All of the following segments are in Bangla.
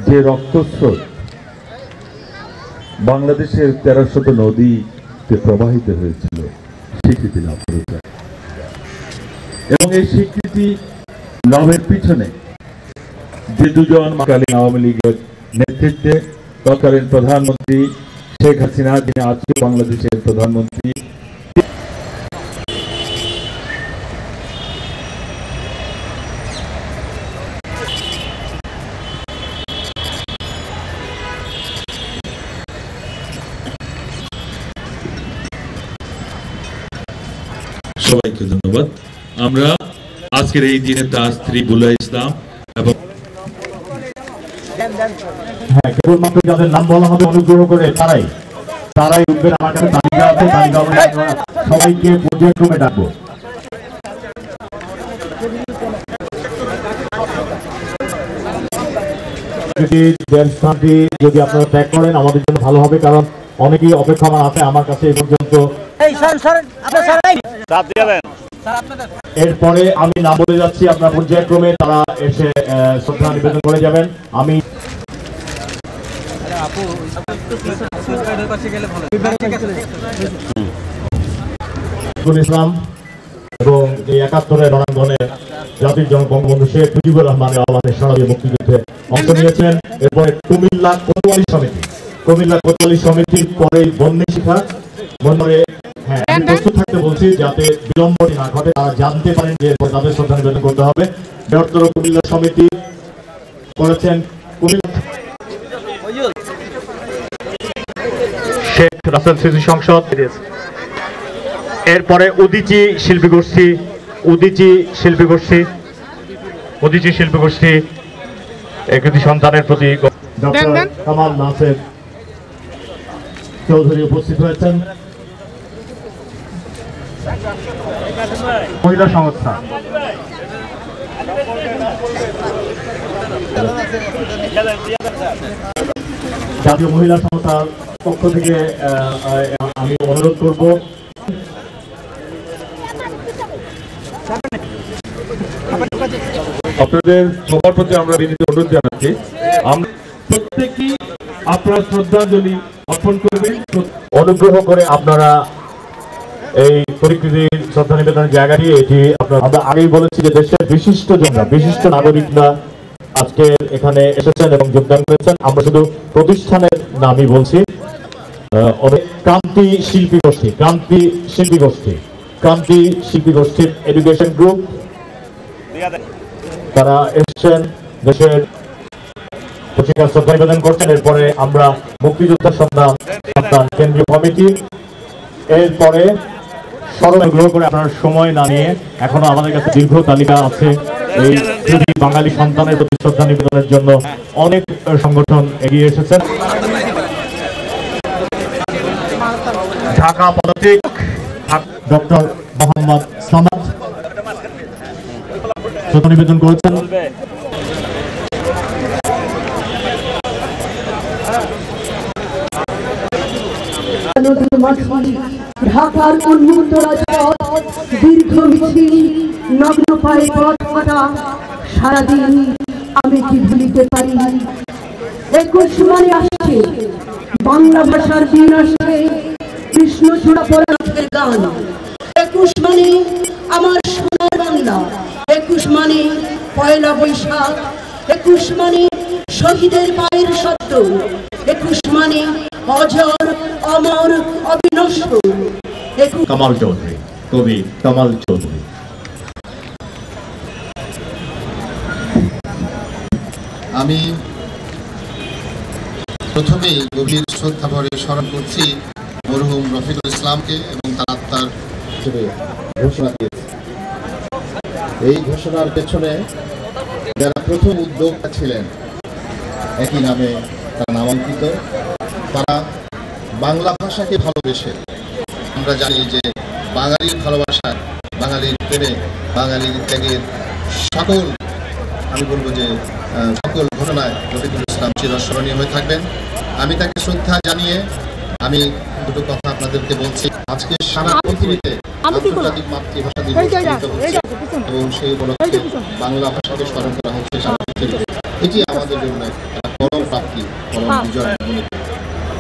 যে রক্তস্রোত বাংলাদেশের 1300 নদীতে প্রবাহিত হয়েছিল স্বীকৃতি লাভ করেছে এবং এই স্বীকৃতি লাভের পিছনে যে দুজন তৎকালীন আওয়ামী লীগের নেতৃত্বে তৎকালীন প্রধানমন্ত্রী শেখ হাসিনা, যিনি আজকে বাংলাদেশের প্রধানমন্ত্রী, সবাইকে ধন্যবাদ। আমরা আজকের এই দিনে তার স্ত্রী বুলা ইসলাম এবং কেবলমাত্র যাদের নাম বলা হবে অনুগ্রহ করে তারাই উঠবেন। আমার কাছে তালিকা আছে, তালিকা সবাইকে পর্যায়ক্রমে ডাকবো। স্থানটি যদি আপনারা ত্যাগ করেন আমাদের জন্য ভালো হবে, কারণ অনেকেই অপেক্ষমান আছে আমার কাছে এই পর্যন্ত। এরপরে আমি নাম বলে যাচ্ছি, আপনার পর্যায়ক্রমে তারা এসে শ্রদ্ধা নিবেদন করে যাবেন। আমি ইসলাম এবং এই 71-এর রণাঙ্গনে জাতির জনক বঙ্গবন্ধু শেখ মুজিবুর রহমানের আহ্বানে সাড়া দিয়ে মুক্তিযুদ্ধে অংশ নিয়েছেন। এরপরে কুমিল্লা কোতোয়ালি সমিতির পরে বন্যী শিখা বন্দরে আমি প্রস্তুত থাকতে বলছি যাতে বিলম্বটি না ঘটে, তারা জানতে পারেন যে তাদের শ্রদ্ধা নিবেদন করতে হবে। বৃহত্তর কুমিল্লা সমিতি করেছেন শেখ রাসেল স্মৃতি সংসদ। এরপরে উদীচী শিল্পী গোষ্ঠী একটি সন্তানের প্রতি ডক্টর কামাল নাসের চৌধুরী উপস্থিত হয়েছেন। মহিলা সংস্থা জাতীয় মহিলা সংস্থার পক্ষ থেকে আমি অনুরোধ করব আপনাদের সবার প্রতি আমরা বিনীত অনুরোধ জানাচ্ছি, আমরা প্রত্যেকেই আপনারা শ্রদ্ধাঞ্জলি অর্পণ করবেন। অনুগ্রহ করে আপনারা এই পরিকৃতির শ্রদ্ধা নিবেদনের জায়গাটি এটি আমরা আগেই বলেছি যে দেশের বিশিষ্ট নাগরিকরা আজকে এখানে এসেছেন এবং যোগদান করেছেন। আমরা শুধু প্রতিষ্ঠানের নামই বলছি। ক্রান্তি শিল্পী গোষ্ঠীর এডুকেশন গ্রুপ তারা এসেছেন, দেশের পত্রিকার শ্রদ্ধা নিবেদন করছেন। এরপরে আমরা মুক্তিযোদ্ধার সন্তান কেন্দ্রীয় কমিটি, এরপরে স্মরণে গ্রহ করে আপনার সময় না নিয়ে এখনো আমাদের কাছে দীর্ঘ তালিকা আছে। এই যদি বাঙালি সন্তানের প্রতি শ্রদ্ধা নিবেদনের জন্য অনেক সংগঠন এগিয়ে এসেছেন। ঢাকা পদাতিক ডক্টর মোহাম্মদ সামাদ শ্রদ্ধা নিবেদন করেছেন। ঢাকার উন্মুক্ত রাজপথ, দীর্ঘ মিছিল, নগ্ন পায়ে পথ হাঁটা, সারাদিন আমি কি ভুলিতে পারি। 21 মানে আসছে, বাংলা ভাষার দিন আসছে, কৃষ্ণচূড়া পরাণের গান। 21 মানে আমার সোনার বাংলা, 21 মানে পয়লা বৈশাখ, 21 মানে শহীদের পায়ের শব্দ, 21 মানে অজর অমর অবিনষ্ট। কামাল চৌধুরী, কবি কামাল চৌধুরী। আমি প্রথমেই গভীর শ্রদ্ধা ভরে স্মরণ করছি মরহুম রফিকুল ইসলামকে এবং তার আত্মার ঘোষণা দিয়েছে। এই ঘোষণার পেছনে যারা প্রথম উদ্যোক্তা ছিলেন একই নামে তারা নামাঙ্কিত, তারা বাংলা ভাষাকে ভালোবেসে, আমরা জানি যে বাঙালির ভালোবাসা, বাঙালির প্রেমে, বাঙালির ত্যাগের সকল আমি বলবো যে সকল ঘটনায় রফিকুল ইসলাম চিরস্মরণীয় হয়ে থাকবেন। আমি তাকে শ্রদ্ধা জানিয়ে আমি দুটো কথা আপনাদেরকে বলছি। আজকে সারা পৃথিবীতে আন্তর্জাতিক মাতৃভাষা দিবস পালিত হচ্ছে এবং সেই উপলক্ষে বাংলা ভাষাকে স্মরণ করা হচ্ছে সারা পৃথিবীতে। এটি আমাদের জন্য একটা পরম প্রাপ্তি, পরম বিজয় মনে করি।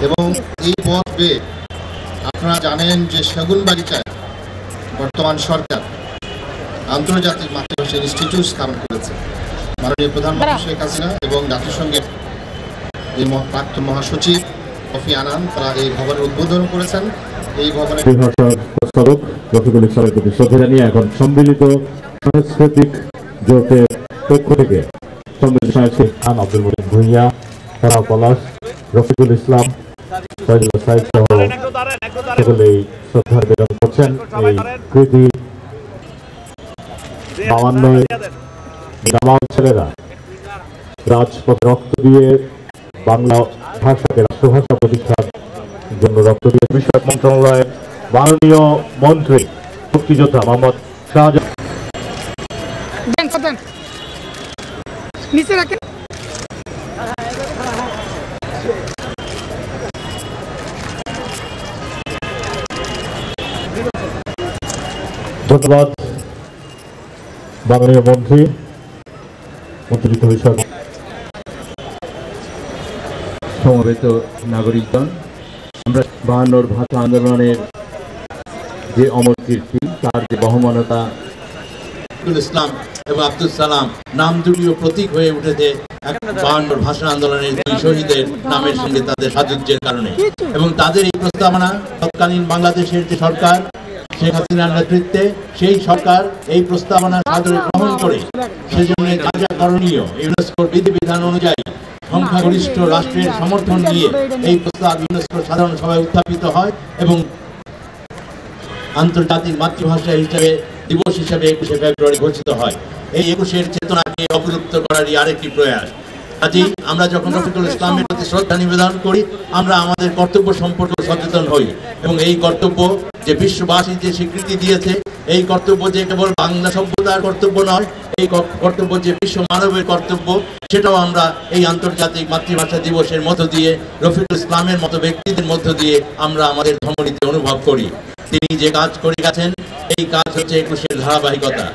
এবং এই পথ বেয়ে আপনারা জানেন যে সেগুনবাগিচায় বর্তমান সরকার আন্তর্জাতিক মাতৃভাষা ইনস্টিটিউট স্থাপন করেছে। মাননীয় প্রধানমন্ত্রী শেখ হাসিনা এবং জাতিসংঘের যে প্রাক্তন মহাসচিব কফি আনান তারা এই ভবনের উদ্বোধন করেছেন। এই ভবনের প্রস্তাবক রফিকুল ইসলামের প্রতি শ্রদ্ধা জানিয়ে এখন সম্মিলিত সাংস্কৃতিক জোটের পক্ষ থেকে সম্মিলিত সাংস্কৃতিক খান আব্দুল মলিক ভূঁইয়া, ফরা পলাশ, রফিকুল ইসলাম, সাইদুল সাইদ সহ সকলেই শ্রদ্ধা নিবেদন করছেন। এই কৃতি 52 জামাল ছেলেরা রাজপথে রক্ত দিয়ে বাংলা ভাষাকে রাষ্ট্রভাষা প্রতিষ্ঠার জন্য রক্ত দিয়ে বিষয়ক মন্ত্রণালয়ের মাননীয় মন্ত্রী মুক্তিযোদ্ধা মোহাম্মদ শাহজাহান নিচে রাখেন। ধন্যবাদ মাননীয় মন্ত্রী মন্ত্রিত বিষয়। সমবেত নাগরিকগণ, আমরা 52 ভাষা আন্দোলনের যে অমর কীর্তি, তার যে বহমানতা, ইসলাম এবং আব্দুল সালাম নাম দুটিও প্রতীক হয়ে উঠেছে 52 ভাষা আন্দোলনের দুই শহীদের নামের সঙ্গে তাদের সাযুজ্যের কারণে। এবং তাদের এই প্রস্তাবনা তৎকালীন বাংলাদেশের যে সরকার শেখ হাসিনার নেতৃত্বে, সেই সরকার এই প্রস্তাবনা সাদরে গ্রহণ করে সেজন্য যা যা করণীয় ইউনেস্কোর বিধিবিধান অনুযায়ী সংখ্যাগরিষ্ঠ রাষ্ট্রের সমর্থন নিয়ে এই প্রস্তাব ইউনেস্কোর সাধারণ সভায় উত্থাপিত হয় এবং আন্তর্জাতিক মাতৃভাষা হিসেবে দিবস হিসেবে 21শে ফেব্রুয়ারি ঘোষিত হয়। এই 21-এর চেতনাকে অবলুপ্ত করারই আরেকটি প্রয়াস। কাজেই আমরা যখন রফিকুল ইসলামের প্রতি শ্রদ্ধা নিবেদন করি, আমরা আমাদের কর্তব্য সম্পর্কে সচেতন হই এবং এই কর্তব্য যে বিশ্ববাসী যে স্বীকৃতি দিয়েছে, এই কর্তব্য যে কেবল বাংলা সভ্যতার কর্তব্য নয়, এই কর্তব্য যে বিশ্ব মানবের কর্তব্য, সেটাও আমরা এই আন্তর্জাতিক মাতৃভাষা দিবসের মধ্য দিয়ে রফিকুল ইসলামের মতো ব্যক্তিদের মধ্য দিয়ে আমরা আমাদের ধমনীতে অনুভব করি। তিনি যে কাজ করে গেছেন, এই কাজ হচ্ছে 21-এর ধারাবাহিকতা।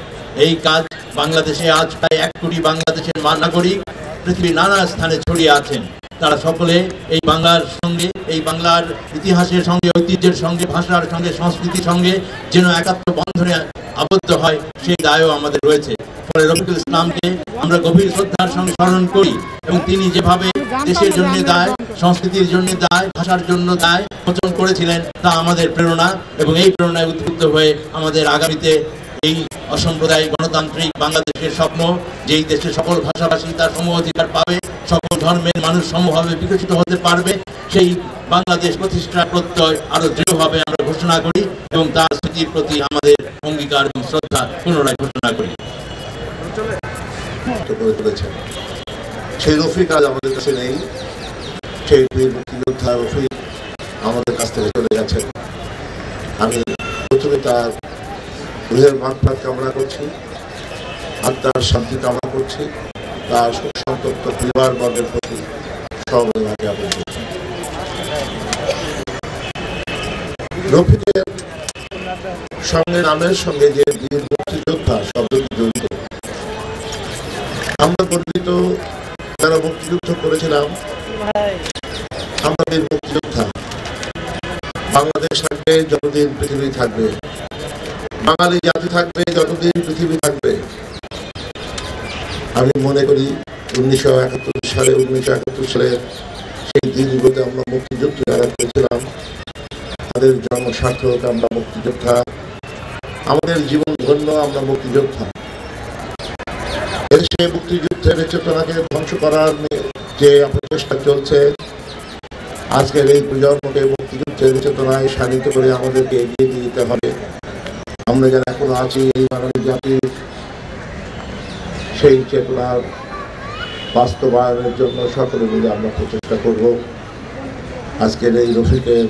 এই কাজ বাংলাদেশে আজ প্রায় 1 কোটি বাংলাদেশের নাগরিক পৃথিবীর নানা স্থানে ছড়িয়ে আছেন। তারা সকলে এই বাংলার সঙ্গে, এই বাংলার ইতিহাসের সঙ্গে, ঐতিহ্যের সঙ্গে, ভাষার সঙ্গে, সংস্কৃতির সঙ্গে যেন একাত্ম বন্ধনে আবদ্ধ হয়, সেই দায়ও আমাদের রয়েছে। ফলে রফিকুল ইসলামকে আমরা গভীর শ্রদ্ধার সঙ্গে স্মরণ করি এবং তিনি যেভাবে দেশের জন্য দায়, সংস্কৃতির জন্য দায়, ভাষার জন্য দায় মোচন করেছিলেন, তা আমাদের প্রেরণা। এবং এই প্রেরণায় উদ্বুদ্ধ হয়ে আমাদের আগামীতে এই অসাম্প্রদায়িক গণতান্ত্রিক বাংলাদেশের স্বপ্ন, যেই দেশে সকল ভাষাভাষী তার সম অধিকার পাবে, সকল ধর্মের মানুষ সমভাবে বিকশিত হতে পারবে, সেই বাংলাদেশ প্রতিষ্ঠার প্রত্যয় আরো দৃঢ়ভাবে আমরা ঘোষণা করি এবং তার স্মৃতির প্রতি আমাদের অঙ্গীকার এবং শ্রদ্ধা পুনরায় ঘোষণা করি। সেই রফিক আজ আমাদের কাছে নেই। সেই মুক্তিযোদ্ধা রফিক আমাদের কাছ থেকে চলে গেছেন। আমি প্রথমে তার গৃহের মাগফিরাত কামনা করছি, আত্মার শান্তি কামনা করছি, তার সুখ সন্তপ্ত পরিবার বর্গের প্রতি সমবেদনা জ্ঞাপন করছি। রফিকের সঙ্গে নামের সঙ্গে যে বীর মুক্তিযোদ্ধা শব্দটি জড়িত, আমরা গর্বিত যারা মুক্তিযুদ্ধ করেছিলাম, আমরা বীর মুক্তিযোদ্ধা। বাংলাদেশ থাকবে যতদিন পৃথিবী থাকবে, বাঙালি জাতি থাকবে যতদিন পৃথিবী থাকবে। আমি মনে করি 1971 সালে সেই দিনগুলোতে আমরা মুক্তিযুদ্ধ যারা করেছিলাম, তাদের জন্ম সার্থক, আমরা মুক্তিযোদ্ধা, আমাদের জীবন ধন্য, আমরা মুক্তিযোদ্ধা। এদেশে মুক্তিযুদ্ধের চেতনাকে ধ্বংস করার যে অপচেষ্টা চলছে, আজকের এই প্রজন্মকে মুক্তিযুদ্ধের চেতনায় শানিত করে আমাদেরকে এগিয়ে দিয়ে দিতে হবে। আমরা যারা এখনো আছি এই বাঙালি জাতির সেই চেতনার বাস্তবায়নের জন্য সকলে মিলে আমরা প্রচেষ্টা করব। আজকের এই রফিকের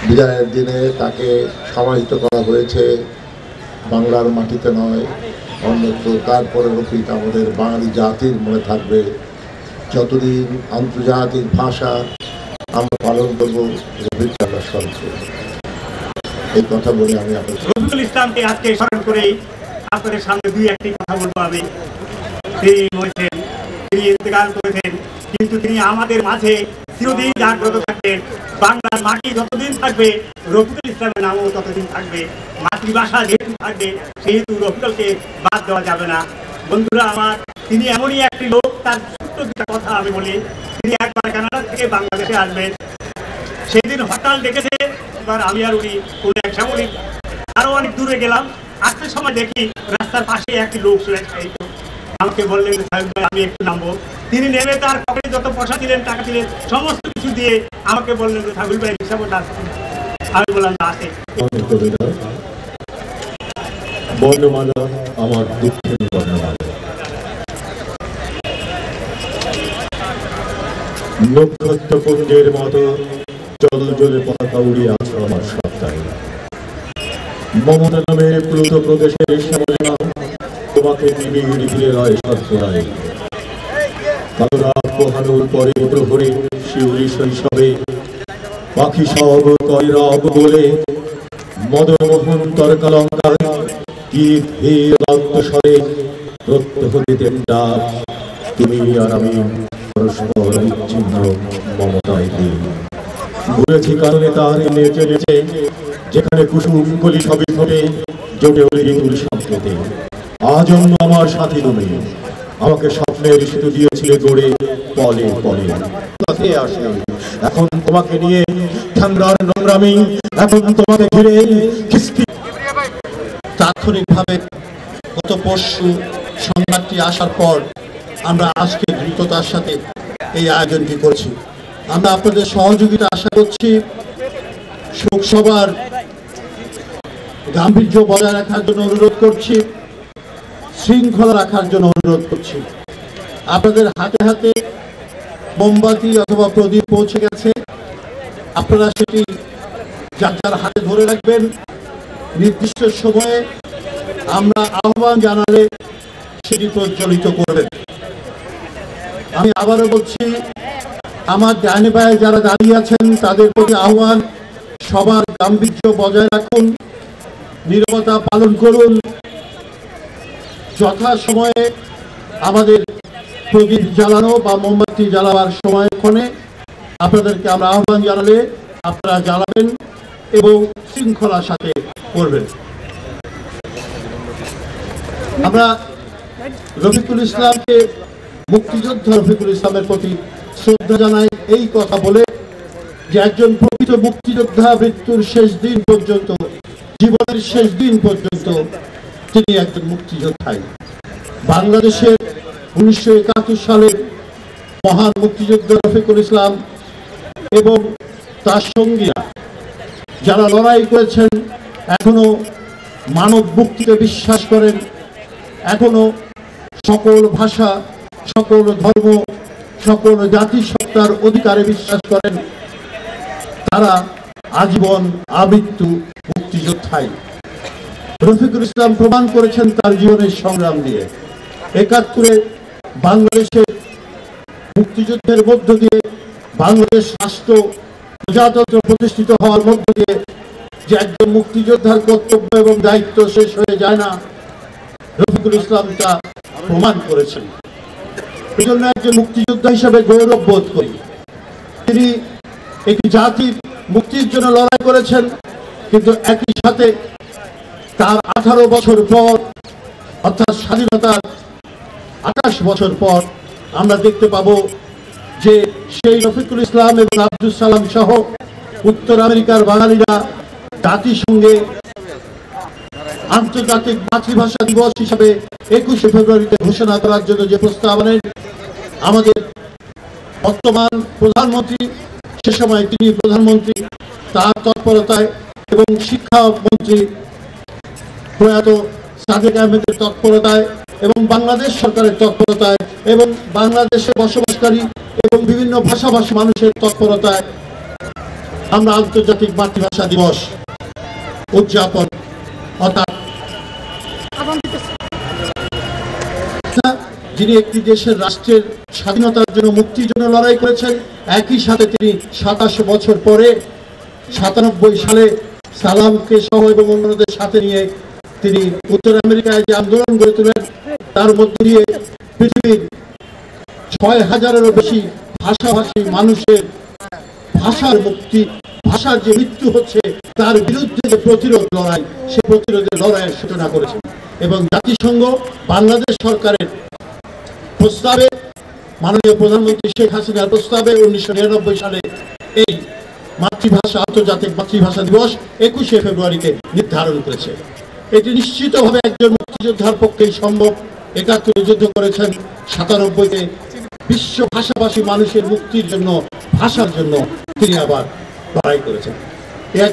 বিদায়ের দিনে তাকে সমাহিত করা হয়েছে বাংলার মাটিতে নয়, অন্যত্র। তারপরে রফিক আমাদের বাঙালি জাতির মনে থাকবে যতদিন আন্তর্জাতিক ভাষা আমরা পালন করবো। রফিককে আমরা স্মরণ করব। এই কথা বলে আমি রফিকুল ইসলামকে আজকে স্মরণ করে আপনাদের সামনে 2-1টি কথা বলবো। আমি তিনি হয়েছেন, তিনি ইন্তেকাল করেছেন, কিন্তু তিনি আমাদের মাঝে চিরদিন জাগ্রত থাকবেন। বাংলার মাটি যতদিন থাকবে রফিকুল ইসলামের নামও ততদিন থাকবে। মাতৃভাষা যেহেতু থাকবে সেহেতু রফিকুলকে বাদ দেওয়া যাবে না। বন্ধুরা আমার, তিনি এমনই একটি লোক, তার ছোট্ট দুটা কথা আমি বলি। তিনি একবার কানাডা থেকে বাংলাদেশে আসবেন, সেদিন হরতাল ডেকেছে। এবার আমি আর উনি কোনো এক সামনে আরো অনেক দূরে গেলাম, আসতে সময় দেখি রাস্তার পাশে একটি লোক শুয়ে আমাকে বললেন আমি একটু নামবো। তিনি নেমে তার পকেটে যত পয়সা দিলেন, টাকা দিলেন, সমস্ত কিছু দিয়ে আমাকে বললেন যে সাইফুল ভাই হিসাব আছে। আমি বললাম না আছে। বর্ণমালা আমার দুঃখের বর্ণমালা, নক্ষত্রপুঞ্জের মতো জল জলে পতাকা উড়িয়ে আছো আমার সত্তায়। মমতা নামের প্লুত প্রদেশের শ্যামলা তোমাকে নিবিড় ঘিরে রয় সর্বদাই। কালো রাত পোহানোর পরে প্রহরে শিউলি শৈশবে পাখি সব করে রব বলে মদনমোহন তর্কালঙ্কার কি ধীর দত্তস্বরে প্রত্যহ দিতেন ডাক। তুমি আর আমি পরস্পর বিচ্ছিন্ন মমতায় দিন। ঘুরেছি কারণে তার নেচে নেচে, যেখানে কুসুম কলি সবই ফোটে জোটে ওলি ঋতুর স্বপ্নেতে। আজন্ম আমার সাথী তুমি, আমাকে স্বপ্নের সেতু দিয়েছিলে গড়ে পলে পলে। পথে আসে এখন তোমাকে নিয়ে ঠান্ডার নোংরামি, এখন তোমাকে ঘিরে খিস্তি। তাৎক্ষণিকভাবে গত পরশু সংবাদটি আসার পর আমরা আজকে দ্রুততার সাথে এই আয়োজনটি করছি। আমরা আপনাদের সহযোগিতা আশা করছি। শোকসভার গাম্ভীর্য বজায় রাখার জন্য অনুরোধ করছি, শৃঙ্খলা রাখার জন্য অনুরোধ করছি। আপনাদের হাতে হাতে মোমবাতি অথবা প্রদীপ পৌঁছে গেছে, আপনারা সেটি যার যার হাতে ধরে রাখবেন। নির্দিষ্ট সময়ে আমরা আহ্বান জানালে সেটি প্রজ্বলিত করবেন। আমি আবারও বলছি, আমার ডাইনে বায়ে যারা দাঁড়িয়ে আছেন তাদের প্রতি আহ্বান, সবার গাম্ভীর্য বজায় রাখুন, নীরবতা পালন করুন। যথা সময়ে আমাদের প্রদীপ জ্বালানো বা মোমবাতি জ্বালাবার সময়ক্ষণে আপনাদেরকে আমরা আহ্বান জানালে আপনারা জ্বালাবেন এবং শৃঙ্খলার সাথে করবেন। আমরা রফিকুল ইসলামকে, মুক্তিযোদ্ধা রফিকুল ইসলামের প্রতি শ্রদ্ধা জানাই এই কথা বলে যে একজন প্রকৃত মুক্তিযোদ্ধা মৃত্যুর শেষ দিন পর্যন্ত, জীবনের শেষ দিন পর্যন্ত তিনি একজন মুক্তিযোদ্ধাই। বাংলাদেশের 1971 সালের মহান মুক্তিযোদ্ধা রফিকুল ইসলাম এবং তার সঙ্গীরা যারা লড়াই করেছেন, এখনো মানব মুক্তিতে বিশ্বাস করেন, এখনো সকল ভাষা, সকল ধর্ম, সকল জাতিসত্তার অধিকারে বিশ্বাস করেন, তারা আজীবন আমৃত্যু মুক্তিযোদ্ধাই। রফিকুল ইসলাম প্রমাণ করেছেন তার জীবনের সংগ্রাম দিয়ে। 71-এ বাংলাদেশের মুক্তিযুদ্ধের মধ্য দিয়ে বাংলাদেশ রাষ্ট্র প্রজাতন্ত্র প্রতিষ্ঠিত হওয়ার মধ্য দিয়ে যে একজন মুক্তিযোদ্ধার কর্তব্য এবং দায়িত্ব শেষ হয়ে যায় না, রফিকুল ইসলাম তা প্রমাণ করেছেন। এই জন্য একজন মুক্তিযোদ্ধা হিসাবে গৌরব বোধ করি। তিনি একটি জাতির মুক্তির জন্য লড়াই করেছেন, কিন্তু একই সাথে তার 18 বছর পর, অর্থাৎ স্বাধীনতার 28 বছর পর আমরা দেখতে পাবো যে সেই রফিকুল ইসলাম এবং আব্দুল সালাম সহ উত্তর আমেরিকার বাঙালিরা জাতিসংঘে আন্তর্জাতিক মাতৃভাষা দিবস হিসাবে 21শে ফেব্রুয়ারিতে ঘোষণা করার জন্য যে প্রস্তাব আনেন, আমাদের বর্তমান প্রধানমন্ত্রী, সে সময় তিনি প্রধানমন্ত্রী, তার তৎপরতায় এবং শিক্ষামন্ত্রী প্রয়াত সাদেক আহমেদের তৎপরতায় এবং বাংলাদেশ সরকারের তৎপরতায় এবং বাংলাদেশে বসবাসকারী এবং বিভিন্ন ভাষাভাষী মানুষের তৎপরতায় আমরা আন্তর্জাতিক মাতৃভাষা দিবস উদযাপন, অর্থাৎ যিনি একটি দেশের রাষ্ট্রের স্বাধীনতার জন্য, মুক্তির জন্য লড়াই করেছেন, একই সাথে তিনি 27 বছর পরে 97 সালে সালামকে সহ এবং অন্যদের সাথে নিয়ে তিনি উত্তর আমেরিকায় যে আন্দোলন গড়ে তোলেন, তার মধ্য দিয়ে পৃথিবীর ৬,০০০-এরও বেশি ভাষাভাষী মানুষের ভাষার মুক্তি, ভাষার যে মৃত্যু হচ্ছে তার বিরুদ্ধে যে প্রতিরোধ লড়াই, সে প্রতিরোধের লড়াইয়ের সূচনা করেছেন। এবং জাতিসংঘ বাংলাদেশ সরকারের প্রস্তাবে, মাননীয় প্রধানমন্ত্রী শেখ হাসিনার প্রস্তাবে 1999 সালে এই মাতৃভাষা, আন্তর্জাতিক মাতৃভাষা দিবস 21শে ফেব্রুয়ারিকে নির্ধারণ করেছে। এটি নিশ্চিতভাবে একজন মুক্তিযোদ্ধার পক্ষেই সম্ভব। ৭১ যুদ্ধ করেছেন, ৯৭-তে বিশ্ব ভাষাভাষী মানুষের মুক্তির জন্য, ভাষার জন্য তিনি আবার লড়াই করেছেন। এক